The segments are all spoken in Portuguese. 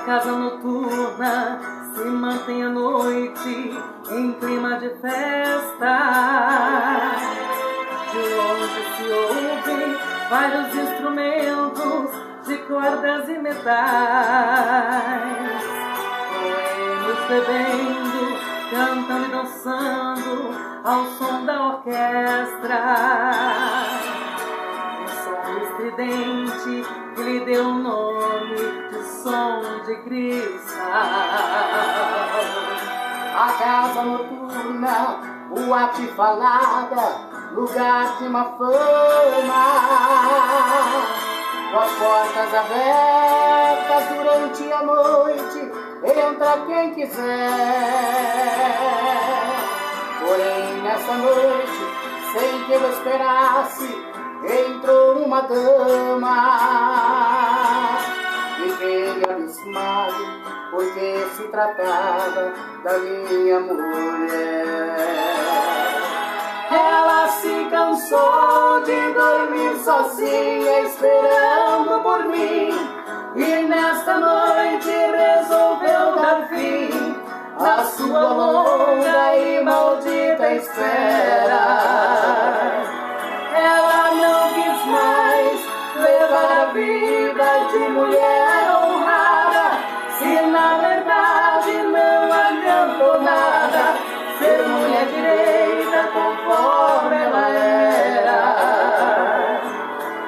casa noturna se mantém à noite em clima de festa. De longe se ouvem vários instrumentos de cordas e metais, boêmios bebendo, cantando e dançando ao som da orquestra. O som estridente que lhe deu o nome de som de cristal. A casa noturna, boate falada, lugar de uma fama, com as portas abertas durante a noite, entra quem quiser. Porém, nessa noite, sem que eu esperasse, entrou uma dama. Fiquei abismado, porque se tratava da minha mulher. Ela se cansou de dormir sozinha, esperando por mim, e nesta noite resolveu dar fim à sua longa e maldita espera. Ela não quis mais levar a vida de mulher honrada, se na verdade não adiantou nada ser mulher direita conforme ela era.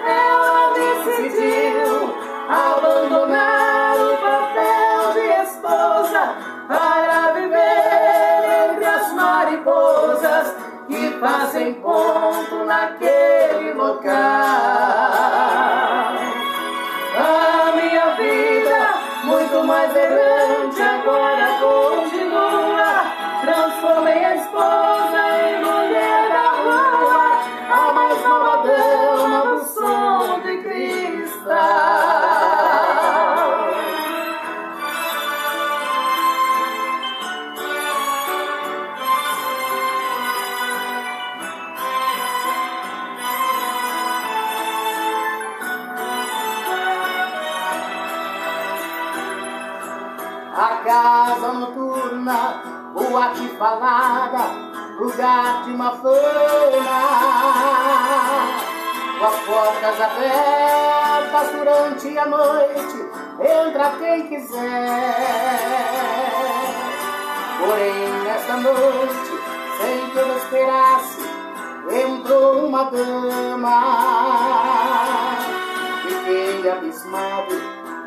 Ela decidiu abandonar o papel de esposa para viver entre as mariposas que fazem ponto naquele local. A minha vida, muito mais errante, agora continua. Transformei a esposa em mulher da rua, a mais nova dama do som de cristal. A casa noturna, boate falada, lugar de uma fama, com as portas abertas durante a noite, entra quem quiser. Porém, nesta noite, sem que eu esperasse, entrou uma dama. Fiquei abismado,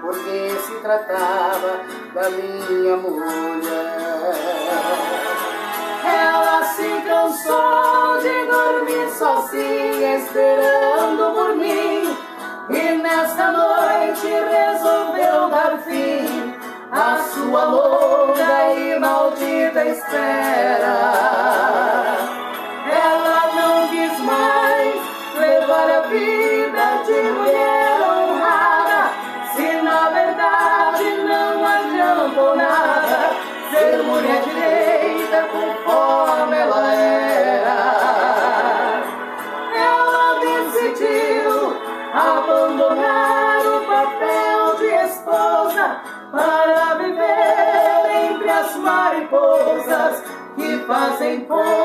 porque se tratava da minha mulher. Ela se cansou de dormir sozinha, esperando por mim, e nesta noite resolveu dar fim à sua longa e maldita espera. Ela não quis mais levar a vida de mulher honrada, se na verdade não adiantou nada ser mulher direita conforme ela era. Ela decidiu abandonar o papel de esposa para viver entre as mariposas que fazem ponto